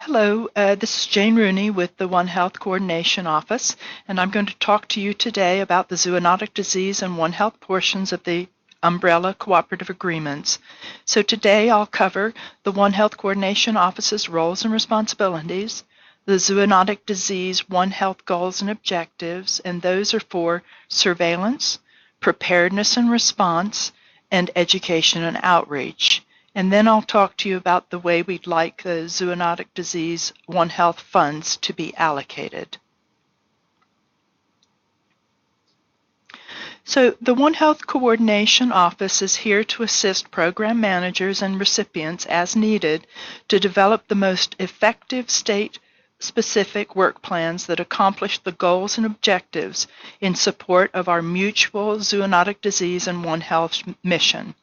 Hello, this is Jane Rooney with the One Health Coordination Office, and I'm going to talk to you today about the zoonotic disease and One Health portions of the umbrella cooperative agreements. So today I'll cover the One Health Coordination Office's roles and responsibilities, the zoonotic disease One Health goals and objectives, and those are for surveillance, preparedness and response, and education and outreach. And then I'll talk to you about the way we'd like the zoonotic disease One Health funds to be allocated. So the One Health Coordination Office is here to assist program managers and recipients as needed to develop the most effective state-specific work plans that accomplish the goals and objectives in support of our mutual zoonotic disease and One Health mission.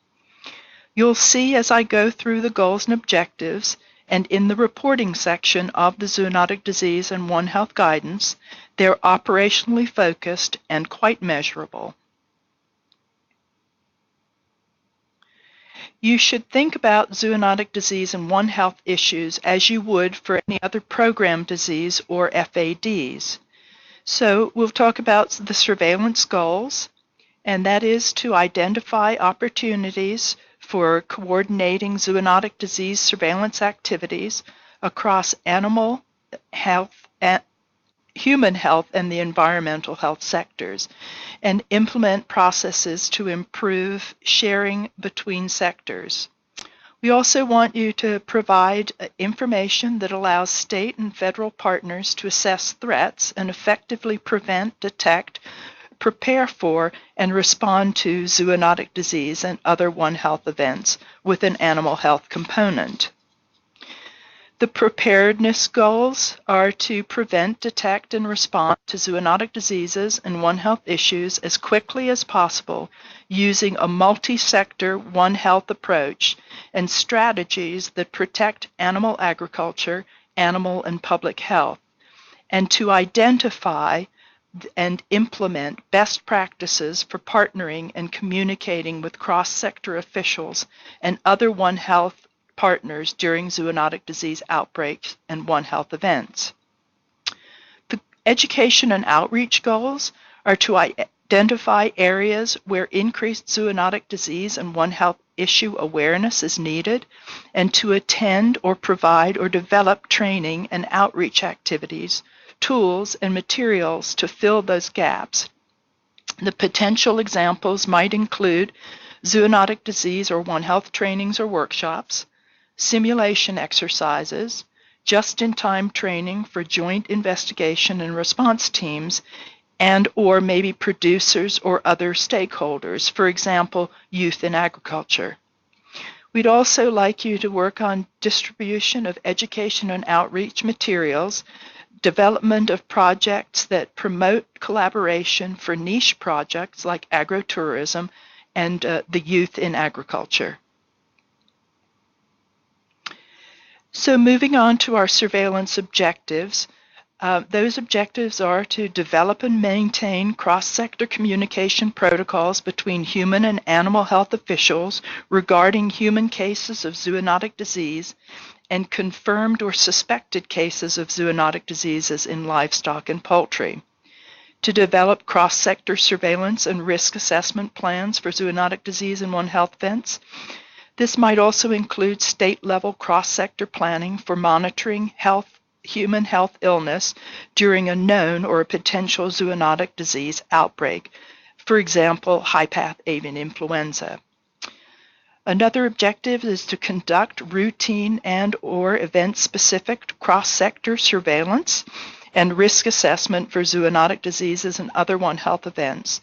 You'll see as I go through the goals and objectives and in the reporting section of the zoonotic disease and One Health guidance, they're operationally focused and quite measurable. You should think about zoonotic disease and One Health issues as you would for any other program disease or FADs. So we'll talk about the surveillance goals, and that is to identify opportunities for coordinating zoonotic disease surveillance activities across animal health, human health, and the environmental health sectors, and implement processes to improve sharing between sectors. We also want you to provide information that allows state and federal partners to assess threats and effectively prevent, detect, prepare for, and respond to zoonotic disease and other One Health events with an animal health component. The preparedness goals are to prevent, detect, and respond to zoonotic diseases and One Health issues as quickly as possible using a multi-sector One Health approach and strategies that protect animal agriculture, animal and public health, and to identify and implement best practices for partnering and communicating with cross-sector officials and other One Health partners during zoonotic disease outbreaks and One Health events. The education and outreach goals are to identify areas where increased zoonotic disease and One Health issue awareness is needed, and to attend or provide or develop training and outreach activities, tools, and materials to fill those gaps. The potential examples might include zoonotic disease or One Health trainings or workshops, simulation exercises, just-in-time training for joint investigation and response teams, and or maybe producers or other stakeholders, for example, youth in agriculture. We'd also like you to work on distribution of education and outreach materials, development of projects that promote collaboration for niche projects like agrotourism and the youth in agriculture. So moving on to our surveillance objectives, those objectives are to develop and maintain cross-sector communication protocols between human and animal health officials regarding human cases of zoonotic disease and confirmed or suspected cases of zoonotic diseases in livestock and poultry. To develop cross-sector surveillance and risk assessment plans for zoonotic disease and One Health events. This might also include state-level cross-sector planning for monitoring human health illness during a known or a potential zoonotic disease outbreak, for example, high-path avian influenza. Another objective is to conduct routine and or event-specific cross-sector surveillance and risk assessment for zoonotic diseases and other One Health events.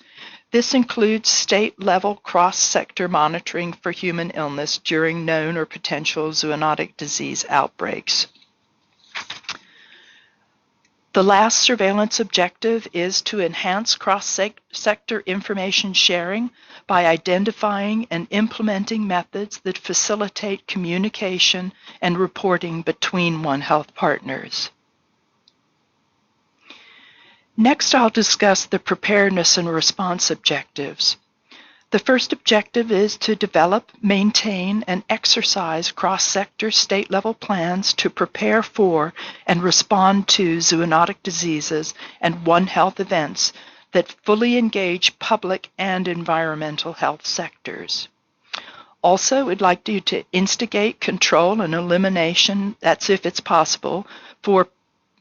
This includes state-level cross-sector monitoring for human illness during known or potential zoonotic disease outbreaks. The last surveillance objective is to enhance cross-sector information sharing by identifying and implementing methods that facilitate communication and reporting between One Health partners. Next, I'll discuss the preparedness and response objectives. The first objective is to develop, maintain, and exercise cross-sector state-level plans to prepare for and respond to zoonotic diseases and One Health events that fully engage public and environmental health sectors. Also, we'd like you to instigate, control, and elimination, that's if it's possible, for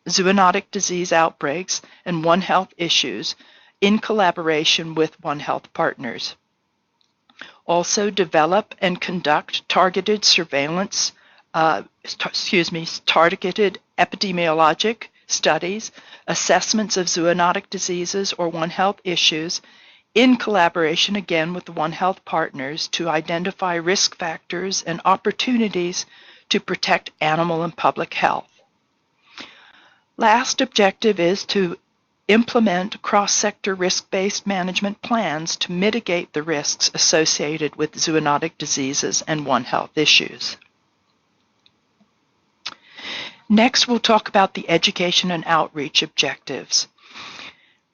zoonotic disease outbreaks and One Health issues in collaboration with One Health partners. Also, develop and conduct targeted surveillance, targeted epidemiologic studies, assessments of zoonotic diseases or One Health issues in collaboration again with the One Health partners to identify risk factors and opportunities to protect animal and public health. Last objective is to implement cross-sector risk-based management plans to mitigate the risks associated with zoonotic diseases and One Health issues. Next, we'll talk about the education and outreach objectives.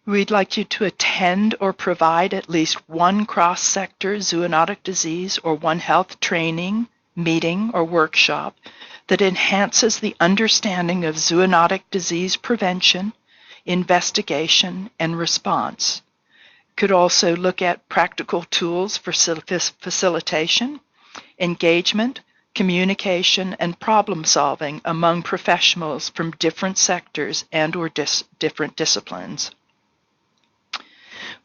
We'd like you to attend or provide at least one cross-sector zoonotic disease or One Health training, meeting, or workshop that enhances the understanding of zoonotic disease prevention, investigation, and response. Could also look at practical tools for facilitation, engagement, communication, and problem solving among professionals from different sectors and or different disciplines.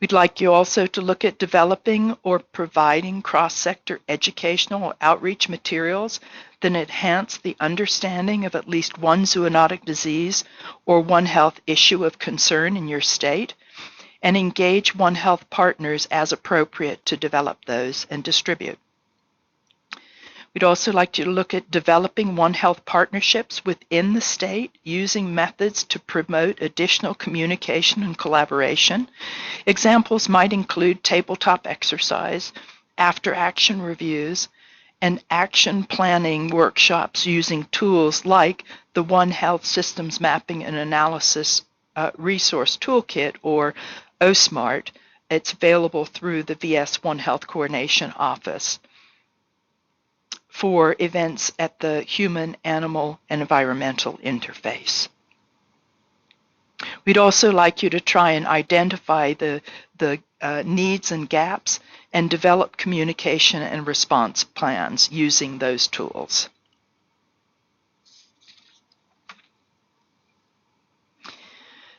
We'd like you also to look at developing or providing cross-sector educational or outreach materials that enhance the understanding of at least one zoonotic disease or One Health issue of concern in your state, and engage One Health partners as appropriate to develop those and distribute. We'd also like you to look at developing One Health partnerships within the state using methods to promote additional communication and collaboration. Examples might include tabletop exercise, after-action reviews, and action planning workshops using tools like the One Health Systems Mapping and Analysis Resource Toolkit, or OSMART. It's available through the VS One Health Coordination Office for events at the human, animal, and environmental interface. We'd also like you to try and identify the needs and gaps and develop communication and response plans using those tools.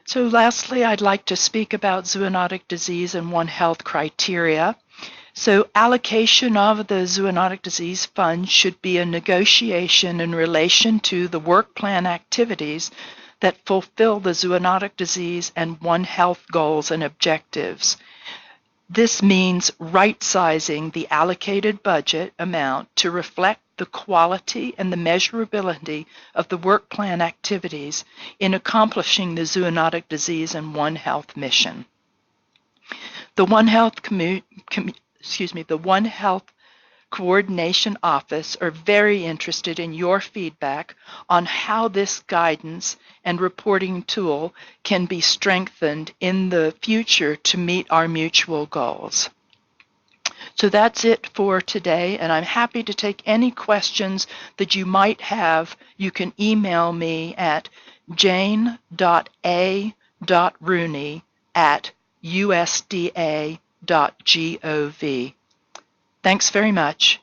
So lastly, I'd like to speak about zoonotic disease and One Health criteria. So allocation of the Zoonotic Disease Fund should be a negotiation in relation to the work plan activities that fulfill the zoonotic disease and One Health goals and objectives. This means right-sizing the allocated budget amount to reflect the quality and the measurability of the work plan activities in accomplishing the zoonotic disease and One Health mission. The One Health the One Health Coordination Office are very interested in your feedback on how this guidance and reporting tool can be strengthened in the future to meet our mutual goals. So that's it for today, and I'm happy to take any questions that you might have. You can email me at jane.a.rooney@usda.gov. Thanks very much.